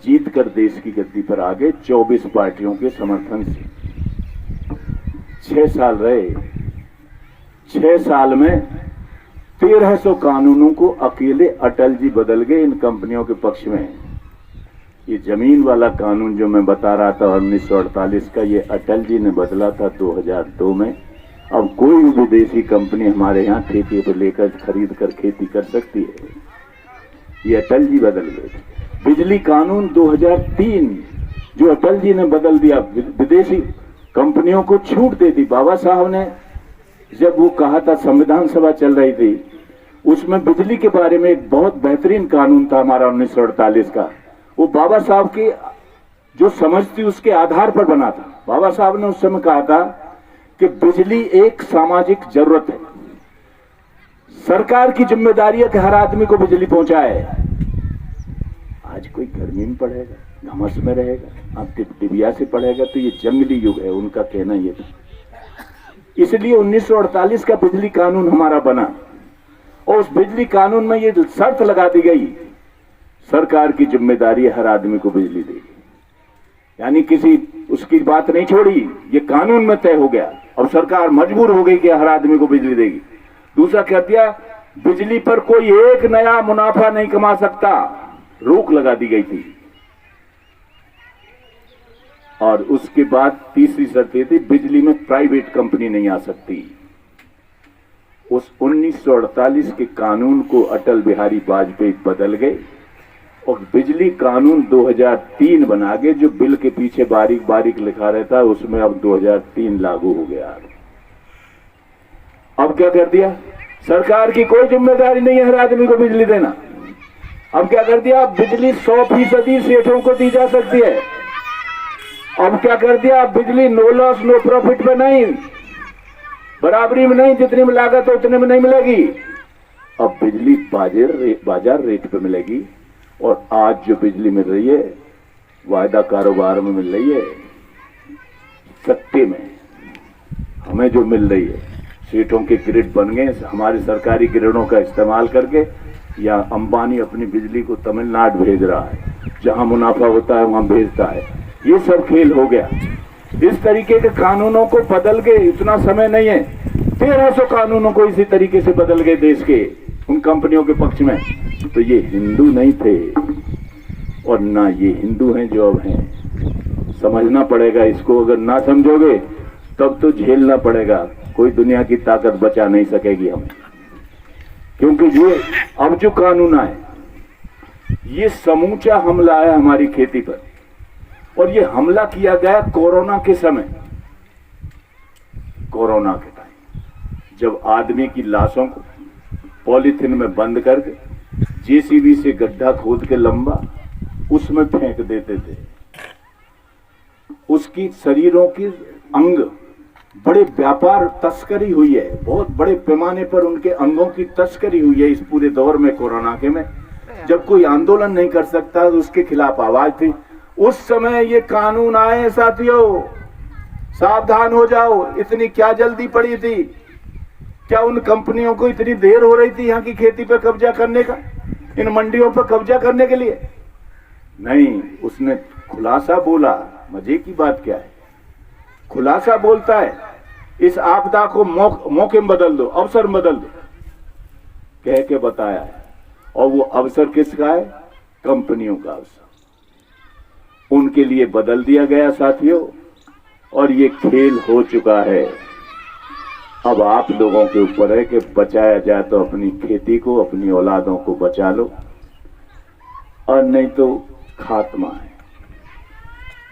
जीत कर देश की गद्दी पर आ गए 24 पार्टियों के समर्थन से। 6 साल रहे, 6 साल में 1300 कानूनों को अकेले अटल जी बदल गए इन कंपनियों के पक्ष में। ये जमीन वाला कानून जो मैं बता रहा था 1948 का, ये अटल जी ने बदला था 2002 में। अब कोई भी विदेशी कंपनी हमारे यहाँ ठेके पर लेकर खरीद कर खेती कर सकती है, ये अटल जी बदल गए। बिजली कानून 2003 जो अटल जी ने बदल दिया, विदेशी कंपनियों को छूट दे दी। बाबा साहब ने जब वो कहा था, संविधान सभा चल रही थी, उसमें बिजली के बारे में एक बहुत बेहतरीन कानून था हमारा 1948 का। वो बाबा साहब की जो समझ थी उसके आधार पर बना था। बाबा साहब ने उस समय कहा था कि बिजली एक सामाजिक जरूरत है, सरकार की जिम्मेदारी है कि हर आदमी को बिजली पहुंचाए। आज कोई गर्मी में पड़ेगा, घमस में रहेगा, आप टिबिया से पड़ेगा, तो ये जंगली युग है, उनका कहना ये था। इसलिए 1948 का बिजली कानून हमारा बना और उस बिजली कानून में ये शर्त लगा दी गई, सरकार की जिम्मेदारी है हर आदमी को बिजली देगी। यानी किसी उसकी बात नहीं छोड़ी, ये कानून में तय हो गया। अब सरकार मजबूर हो गई कि हर आदमी को बिजली देगी। दूसरा कह दिया, बिजली पर कोई एक नया मुनाफा नहीं कमा सकता, रोक लगा दी गई थी। और उसके बाद तीसरी शर्त ये थी, बिजली में प्राइवेट कंपनी नहीं आ सकती। उस 1948 के कानून को अटल बिहारी वाजपेयी बदल गए और बिजली कानून 2003 बना के, जो बिल के पीछे बारीक बारीक लिखा रहता है उसमें अब 2003 लागू हो गया। अब क्या कर दिया, सरकार की कोई जिम्मेदारी नहीं है हर आदमी को बिजली देना। अब क्या कर दिया, बिजली 100% सेठों को दी जा सकती है। अब क्या कर दिया, बिजली नो लॉस नो प्रॉफिट में नहीं, बराबरी में नहीं, जितने में लागत है उतने में नहीं मिलेगी। अब बिजली बाजार रेट पे मिलेगी। और आज जो बिजली मिल रही है वायदा कारोबार में मिल रही है, सत्ते में हमें जो मिल रही है, सेठों के ग्रिड बन गए, हमारे सरकारी ग्रिडों का इस्तेमाल करके, या अंबानी अपनी बिजली को तमिलनाडु भेज रहा है, जहां मुनाफा होता है वहां भेजता है। ये सब खेल हो गया। इस तरीके के कानूनों को बदल के, इतना समय नहीं है, 1300 कानूनों को इसी तरीके से बदल गए देश के उन कंपनियों के पक्ष में। तो ये हिंदू नहीं थे और ना ये हिंदू हैं जो अब हैं। समझना पड़ेगा इसको, अगर ना समझोगे तब तो झेलना पड़ेगा। कोई दुनिया की ताकत बचा नहीं सकेगी हमें, क्योंकि ये अब जो कानून आए, ये समूचा हमला है हमारी खेती पर। और ये हमला किया गया कोरोना के समय, कोरोना के टाइम, जब आदमी की लाशों को पॉलीथिन में बंद करके जेसीबी से गड्ढा खोद के लंबा उसमें फेंक देते थे। उसकी शरीरों की अंग बड़े व्यापार तस्करी हुई है, बहुत बड़े पैमाने पर उनके अंगों की तस्करी हुई है इस पूरे दौर में, कोरोना के में। जब कोई आंदोलन नहीं कर सकता तो उसके खिलाफ आवाज थी। उस समय ये कानून आए साथियों, सावधान हो जाओ। इतनी क्या जल्दी पड़ी थी, क्या उन कंपनियों को इतनी देर हो रही थी यहाँ की खेती पर कब्जा करने का, इन मंडियों पर कब्जा करने के लिए? नहीं, उसने खुलासा बोला। मजे की बात क्या है, खुलासा बोलता है, इस आपदा को मौके में बदल दो, अवसर में बदल दो, कह के बताया है। और वो अवसर किसका है? कंपनियों का अवसर, उनके लिए बदल दिया गया साथियों। और ये खेल हो चुका है। अब आप लोगों के ऊपर है कि बचाया जाए तो अपनी खेती को, अपनी औलादों को बचा लो, और नहीं तो खात्मा है,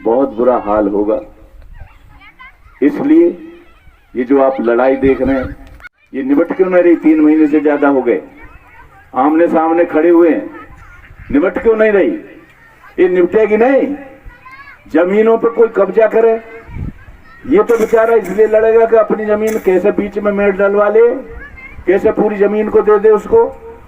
बहुत बुरा हाल होगा। इसलिए ये जो आप लड़ाई देख रहे हैं, ये निबट क्यों नहीं रही? 3 महीने से ज्यादा हो गए, आमने सामने खड़े हुए हैं, निबट क्यों नहीं रही? ये निपटेगी नहीं। जमीनों पर कोई कब्जा करे, ये तो बेचारा इसलिए लड़ेगा कि अपनी जमीन कैसे बीच में मेड़ डलवा ले, कैसे पूरी जमीन को दे दे उसको,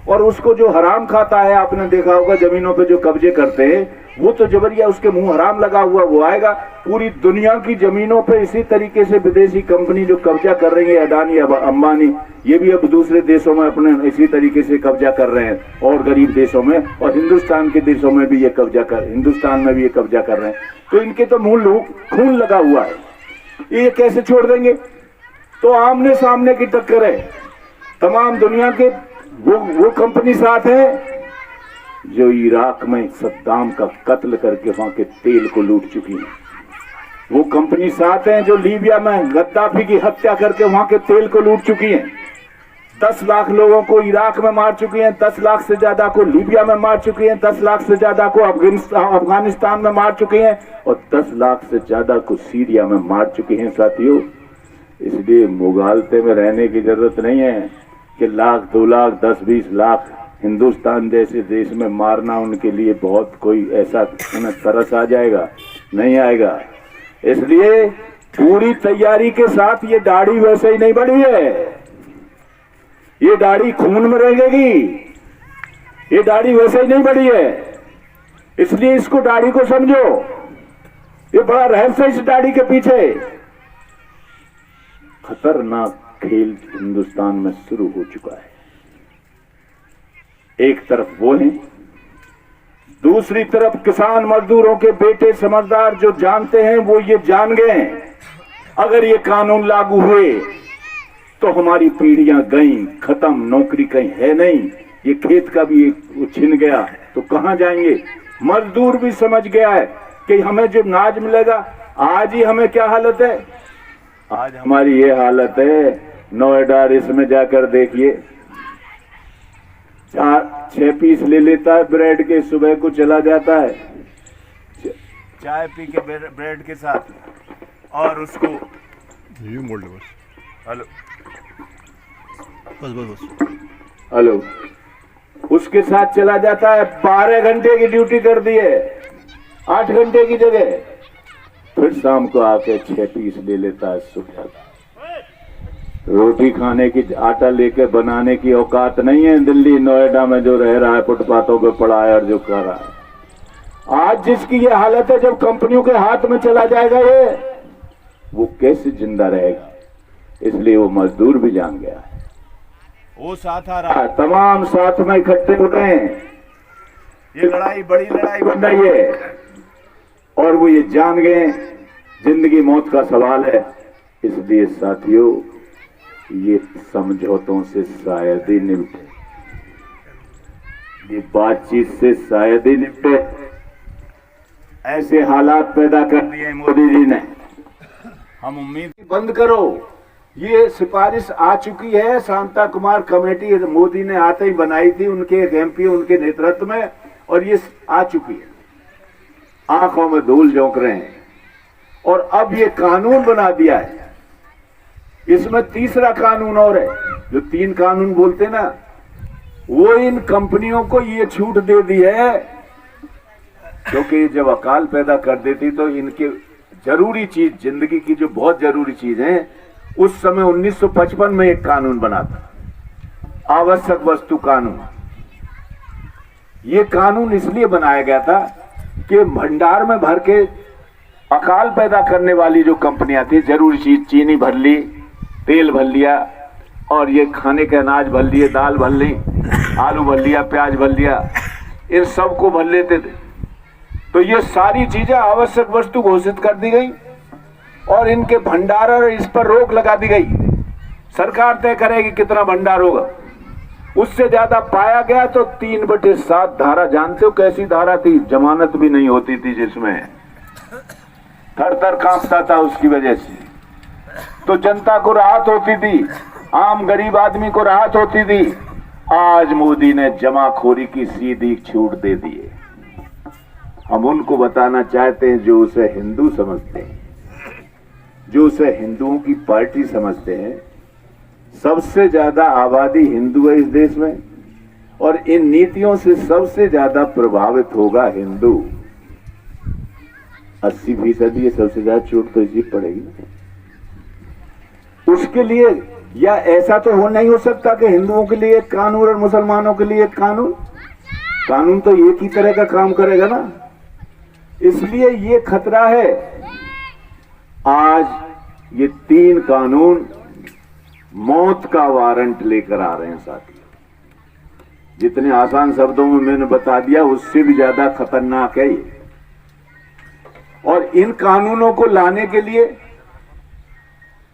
और उसको जो हराम खाता है, आपने देखा होगा जमीनों पे जो कब्जे करते हैं, वो तो जबरिया उसके मुंह हराम लगा हुआ वो आएगा। पूरी दुनिया की जमीनों पे इसी तरीके से विदेशी कंपनी जो कब्जा कर रही है, अडानी अंबानी, ये भी अब दूसरे देशों में अपने इसी तरीके से कब्जा कर रहे हैं, और गरीब देशों में, और हिंदुस्तान के देशों में भी ये हिंदुस्तान में भी ये कब्जा कर रहे हैं। तो इनके तो मुंह खून लगा हुआ है, ये कैसे छोड़ देंगे? तो आमने सामने की टक्कर है। तमाम दुनिया के वो कंपनी साथ है जो इराक में सद्दाम का कत्ल करके वहां के तेल को लूट चुकी है। वो कंपनी साथ है जो लीबिया में गद्दाफी की हत्या करके वहां के तेल को लूट चुकी है। 10 लाख लोगों को इराक में मार चुकी हैं, 10 लाख से ज्यादा को लीबिया में मार चुकी हैं, 10 लाख से ज्यादा को अफगानिस्तान में मार चुकी हैं, और 10 लाख से ज्यादा को सीरिया में मार चुकी हैं साथियों। इसलिए मुगालते में रहने की जरूरत नहीं है कि लाख 2 लाख 10-20 लाख हिंदुस्तान जैसे देश में मारना उनके लिए बहुत कोई ऐसा उन्हें तरस आ जाएगा, नहीं आएगा। इसलिए पूरी तैयारी के साथ ये दाढ़ी वैसे ही नहीं बढ़ी है, ये दाढ़ी खून में रहेगी, ये दाढ़ी वैसे ही नहीं बढ़ी है। इसलिए इसको दाढ़ी को समझो, ये बड़ा रहस्य इस दाढ़ी के पीछे। खतरनाक खेल हिंदुस्तान में शुरू हो चुका है। एक तरफ वो है, दूसरी तरफ किसान मजदूरों के बेटे समझदार जो जानते हैं वो ये जान गए हैं, अगर ये कानून लागू हुए तो हमारी पीढ़ियां गईं, खत्म, नौकरी कहीं है नहीं, ये खेत का भी छिन गया तो कहां जाएंगे। मजदूर भी समझ गया है कि हमें जो नाज मिलेगा, आज ही हमें क्या हालत है, आज हमारी ये हालत है। नोएडा इसमें जाकर देखिए, 4-6 पीस ले लेता है ब्रेड के, सुबह को चला जाता है चाय पी के ब्रेड के साथ, और उसको ये मोड़ लो बस। हेलो बस बस बस हेलो, उसके साथ चला जाता है। 12 घंटे की ड्यूटी कर दी है, 8 घंटे की जगह, फिर शाम को आके 6 पीस ले लेता है सुबह। रोटी खाने की, आटा लेकर बनाने की औकात नहीं है दिल्ली नोएडा में जो रह रहा है, फुटपाथों पे पड़ा है और जो कर रहा है। आज जिसकी ये हालत है, जब कंपनियों के हाथ में चला जाएगा ये, वो कैसे जिंदा रहेगा। इसलिए वो मजदूर भी जान गया है, वो साथ आ रहा है, तमाम साथ में इकट्ठे हो रहे हैं, ये लड़ाई बड़ी लड़ाई बन रही है, और वो ये जान गए जिंदगी मौत का सवाल है। इसलिए साथियों, ये समझौतों से शायद ही निपटे, ये बातचीत से शायद ही निपटे। ऐसे हालात पैदा कर दिए मोदी जी ने, हम उम्मीद बंद करो। ये सिफारिश आ चुकी है, शांता कुमार कमेटी मोदी ने आते ही बनाई थी, उनके एक एमपी उनके नेतृत्व में, और ये आ चुकी है, आंखों में धूल झोंक रहे हैं, और अब ये कानून बना दिया है। इसमें तीसरा कानून और है, जो 3 कानून बोलते ना, वो इन कंपनियों को ये छूट दे दी है, क्योंकि जब अकाल पैदा कर देती तो इनके जरूरी चीज, जिंदगी की जो बहुत जरूरी चीज है, उस समय 1955 में एक कानून बना था, आवश्यक वस्तु कानून। ये कानून इसलिए बनाया गया था कि भंडार में भर के अकाल पैदा करने वाली जो कंपनियां थी, जरूरी चीज, चीनी भर ली, तेल भर लिया, और ये खाने के अनाज भर लिए, दाल भर ली, आलू भर लिया, प्याज भर लिया, इन सबको भर लेते थे। तो ये सारी चीजें आवश्यक वस्तु घोषित कर दी गई, और इनके भंडार और इस पर रोक लगा दी गई। सरकार तय करेगी कितना भंडार होगा, उससे ज्यादा पाया गया तो 3/7 धारा, जानते हो कैसी धारा थी, जमानत भी नहीं होती थी, जिसमें थर-थर कांपता था उसकी वजह से। तो जनता को राहत होती थी, आम गरीब आदमी को राहत होती थी। आज मोदी ने जमाखोरी की सीधी छूट दे दी है। हम उनको बताना चाहते हैं जो उसे हिंदू समझते हैं, जो उसे हिंदुओं की पार्टी समझते हैं। सबसे ज्यादा आबादी हिंदू है इस देश में, और इन नीतियों से सबसे ज्यादा प्रभावित होगा हिंदू। 80% ये सबसे ज्यादा छूट तो इसी पड़ेगी। उसके लिए या ऐसा तो हो नहीं हो सकता कि हिंदुओं के लिए एक कानून और मुसलमानों के लिए एक कानून। कानून तो एक ही तरह का काम करेगा ना। इसलिए ये खतरा है। आज ये 3 कानून मौत का वारंट लेकर आ रहे हैं साथी। जितने आसान शब्दों में मैंने बता दिया उससे भी ज्यादा खतरनाक है ये। और इन कानूनों को लाने के लिए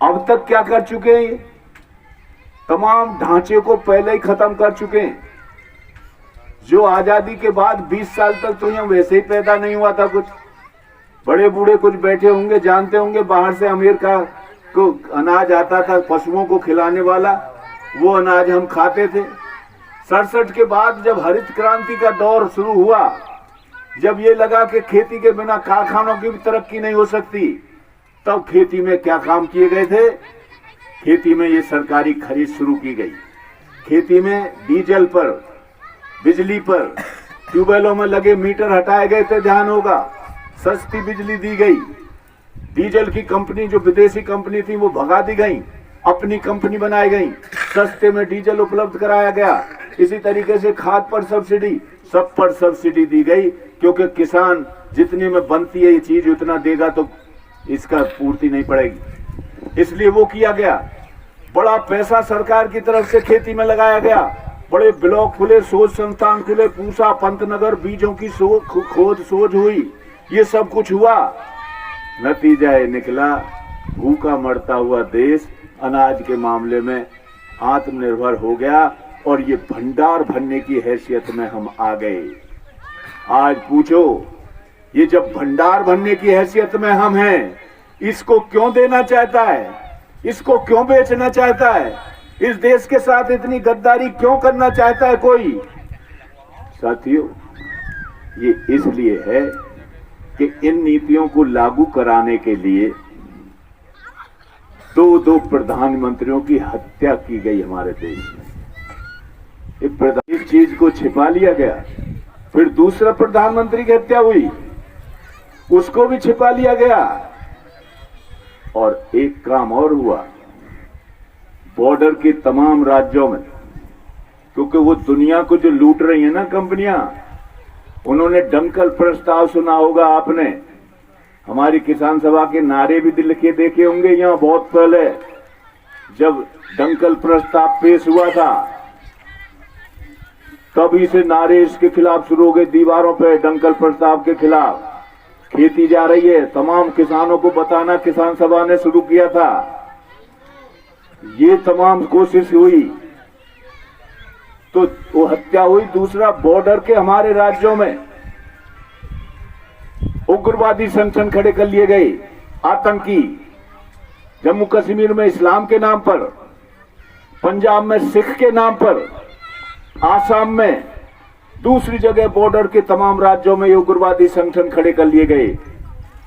अब तक क्या कर चुके हैं, तमाम ढांचे को पहले ही खत्म कर चुके हैं। जो आजादी के बाद 20 साल तक तो यहाँ वैसे ही पैदा नहीं हुआ था। कुछ बड़े बूढ़े कुछ बैठे होंगे, जानते होंगे, बाहर से अमेरिका को अनाज आता था पशुओं को खिलाने वाला, वो अनाज हम खाते थे। 67 के बाद जब हरित क्रांति का दौर शुरू हुआ, जब ये लगा कि खेती के बिना कारखानों की भी तरक्की नहीं हो सकती, तब खेती में क्या काम किए गए थे? खेती में ये सरकारी खरीद शुरू की गई। खेती में डीजल पर, बिजली पर, ट्यूबवेलों में लगे मीटर हटाए गए थे, ध्यान होगा। सस्ती बिजली दी गई। डीजल की कंपनी जो विदेशी कंपनी थी वो भगा दी गई, अपनी कंपनी बनाई गई। सस्ते में डीजल उपलब्ध कराया गया। इसी तरीके से खाद पर सब्सिडी, सब पर सब्सिडी दी गई, क्योंकि किसान जितने में बनती है ये चीज उतना देगा तो इसका पूर्ति नहीं पड़ेगी। इसलिए वो किया गया। बड़ा पैसा सरकार की तरफ से खेती में लगाया गया। बड़े ब्लॉक खुले, शोध संस्थान खुले, पूसा, पंतनगर, बीजों की खोज शोध हुई। ये सब कुछ हुआ। नतीजा ये निकला, भूखा मरता हुआ देश अनाज के मामले में आत्मनिर्भर हो गया और ये भंडार भरने की हैसियत में हम आ गए। आज पूछो, ये जब भंडार भरने की हैसियत में हम हैं, इसको क्यों देना चाहता है? इसको क्यों बेचना चाहता है? इस देश के साथ इतनी गद्दारी क्यों करना चाहता है कोई? साथियों, ये इसलिए है कि इन नीतियों को लागू कराने के लिए 2 प्रधानमंत्रियों की हत्या की गई हमारे देश में। इस चीज को छिपा लिया गया। फिर दूसरा प्रधानमंत्री की हत्या हुई, उसको भी छिपा लिया गया। और एक काम और हुआ, बॉर्डर के तमाम राज्यों में, क्योंकि वो दुनिया को जो लूट रही है ना कंपनियां, उन्होंने दंकल प्रस्ताव सुना होगा आपने। हमारी किसान सभा के नारे भी लिखे देखे होंगे यहाँ बहुत पहले, जब दंकल प्रस्ताव पेश हुआ था तभी से नारे इसके खिलाफ शुरू हो गए। दीवारों पे दंकल प्रस्ताव के खिलाफ खेती जा रही है, तमाम किसानों को बताना किसान सभा ने शुरू किया था। ये तमाम कोशिश हुई तो वो हत्या हुई। दूसरा, बॉर्डर के हमारे राज्यों में उग्रवादी संगठन खड़े कर लिए गए, आतंकी। जम्मू कश्मीर में इस्लाम के नाम पर, पंजाब में सिख के नाम पर, आसाम में, दूसरी जगह बॉर्डर के तमाम राज्यों में ये उग्रवादी संगठन खड़े कर लिए गए।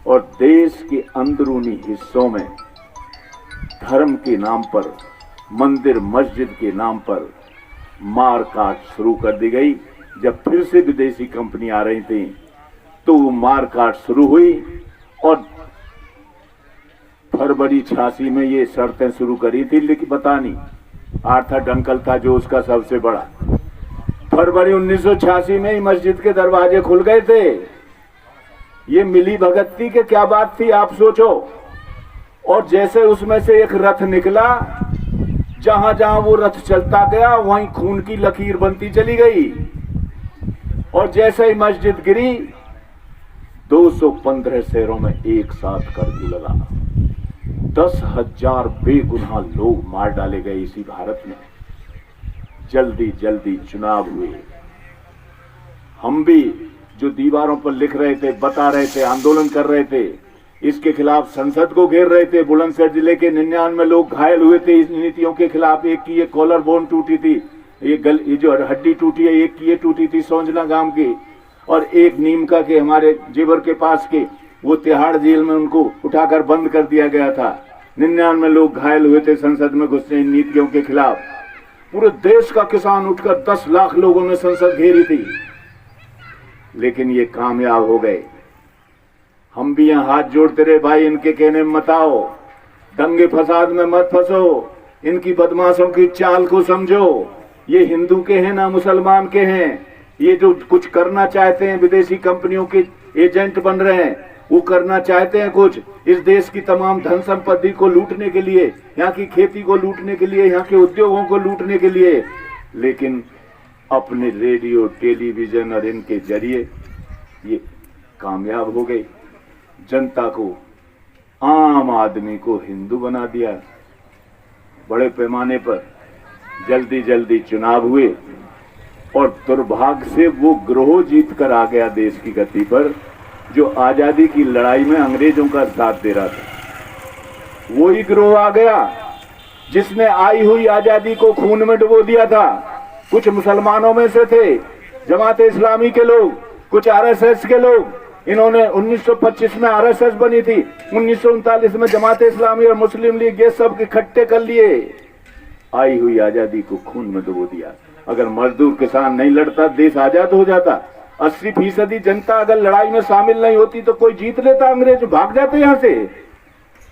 और देश के अंदरूनी हिस्सों में धर्म के नाम पर, मंदिर मस्जिद के नाम पर मार काट शुरू कर दी गई। जब फिर से विदेशी कंपनी आ रही थी तो वो मार काट शुरू हुई और फरवरी 86 में ये शर्तें शुरू करी थी, लेकिन पता नहीं आर्थर डंकल था जो उसका सबसे बड़ा। फरवरी 1986 में ही मस्जिद के दरवाजे खुल गए थे। ये मिली भगत थी कि क्या बात थी, आप सोचो। और जैसे उसमें से एक रथ निकला, जहां जहां वो रथ चलता गया वहीं खून की लकीर बनती चली गई। और जैसे ही मस्जिद गिरी, 215 शहरों में एक साथ कर्फ्यू लगा। 10,000 बेगुनाह लोग मार डाले गए इसी भारत में। जल्दी जल्दी चुनाव हुए। हम भी जो दीवारों पर लिख रहे थे, बता रहे थे, आंदोलन कर रहे थे, इसके खिलाफ संसद को घेर रहे थे। बुलंदशहर जिले के 99 लोग घायल हुए थे इस नीतियों के खिलाफ। एक की ये कॉलर बोन टूटी थी, ये जो हड्डी टूटी है, एक की ये टूटी थी सौंजना गांव की, और एक नीमका के हमारे जेवर के पास के, वो तिहाड़ जेल में उनको उठाकर बंद कर दिया गया था। 99 लोग घायल हुए थे संसद में घुसने इन नीतियों के खिलाफ। पूरे देश का किसान उठकर 10 लाख लोगों ने संसद घेरी थी, लेकिन ये कामयाब हो गए। हम भी यहाँ हाथ जोड़ते रहे, भाई इनके कहने में मत आओ, दंगे फसाद में मत फंसो, इनकी बदमाशों की चाल को समझो। ये हिंदू के हैं ना मुसलमान के हैं। ये जो कुछ करना चाहते हैं, विदेशी कंपनियों के एजेंट बन रहे हैं, वो करना चाहते हैं कुछ इस देश की तमाम धन संपत्ति को लूटने के लिए, यहाँ की खेती को लूटने के लिए, यहाँ के उद्योगों को लूटने के लिए। लेकिन अपने रेडियो, टेलीविजन और इनके जरिए ये कामयाब हो गए। जनता को, आम आदमी को हिंदू बना दिया। बड़े पैमाने पर जल्दी जल्दी चुनाव हुए और दुर्भाग्य से वो ग्रोह जीत कर आ गया देश की गति पर, जो आजादी की लड़ाई में अंग्रेजों का साथ दे रहा था। वही ग्रोह आ गया जिसने आई हुई आजादी को खून में डुबो दिया था। कुछ मुसलमानों में से थे, जमात इस्लामी के लोग, कुछ आरएसएस के लोग। इन्होंने 1925 में आरएसएस बनी थी, 1939 में जमात इस्लामी और मुस्लिम लीग, ये सब इकट्ठे कर लिए, आई हुई आजादी को खून में डुबो दिया। अगर मजदूर किसान नहीं लड़ता, देश आजाद हो जाता। 80% जनता अगर लड़ाई में शामिल नहीं होती तो कोई जीत लेता, अंग्रेज भाग जाते यहां से।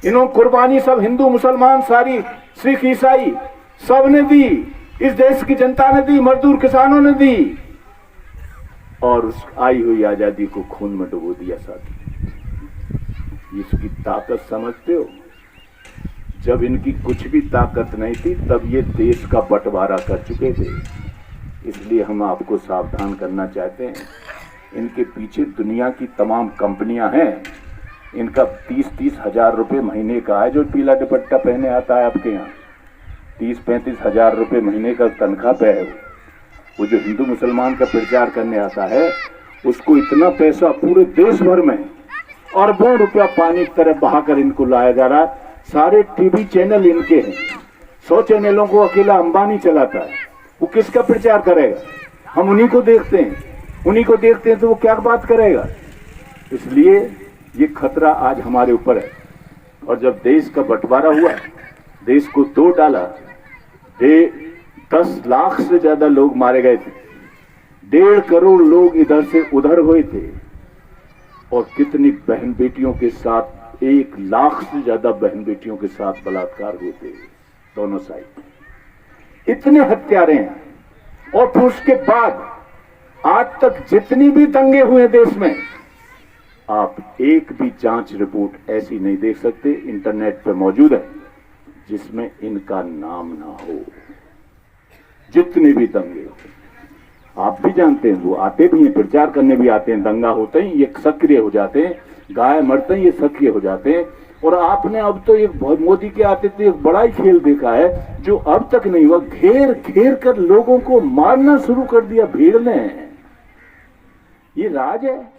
इन्होंने कुर्बानी सब हिंदू मुसलमान, सारी सिख ईसाई सब ने दी, इस देश की जनता ने दी, मजदूर किसानों ने दी, और उस आई हुई आजादी को खून में डुबो दिया। साथी, इसकी ताकत समझते हो? जब इनकी कुछ भी ताकत नहीं थी तब ये देश का बंटवारा कर चुके थे। इसलिए हम आपको सावधान करना चाहते हैं। इनके पीछे दुनिया की तमाम कंपनियां हैं। इनका 30-30 हजार रुपये महीने का है। जो पीला दुपट्टा पहने आता है आपके यहाँ, 30-35 हजार रुपये महीने का तनख्वाह पे है। वो जो हिंदू मुसलमान का प्रचार करने आता है, उसको इतना पैसा पूरे देश भर में अरबों रुपया पानी की तरह बहाकर इनको लाया जा रहा है। सारे टीवी चैनल इनके हैं। 100 चैनलों को अकेला अंबानी चलाता है। वो किसका प्रचार करेगा? हम उन्हीं को देखते हैं, तो वो क्या बात करेगा? इसलिए ये खतरा आज हमारे ऊपर है। और जब देश का बंटवारा हुआ, देश को तोड़ डाला, 10 लाख से ज्यादा लोग मारे गए थे, 1.5 करोड़ लोग इधर से उधर हुए थे, और कितनी बहन बेटियों के साथ, 1 लाख से ज्यादा बहन बेटियों के साथ बलात्कार हुए थे दोनों साइड। इतने हत्यारे हैं। और फिर उसके बाद आज तक जितनी भी दंगे हुए देश में, आप एक भी जांच रिपोर्ट ऐसी नहीं देख सकते, इंटरनेट पे मौजूद है, जिसमें इनका नाम ना हो। जितने भी दंगे, आप भी जानते हैं, वो आते भी हैं, प्रचार करने भी आते हैं। दंगा होते ही ये सक्रिय हो जाते हैं, गाय मरते ही ये सक्रिय हो जाते हैं। और आपने अब तो एक मोदी के आते थे एक बड़ा ही खेल देखा है, जो अब तक नहीं हुआ। घेर घेर कर लोगों को मारना शुरू कर दिया भीड़ ने। ये राज है।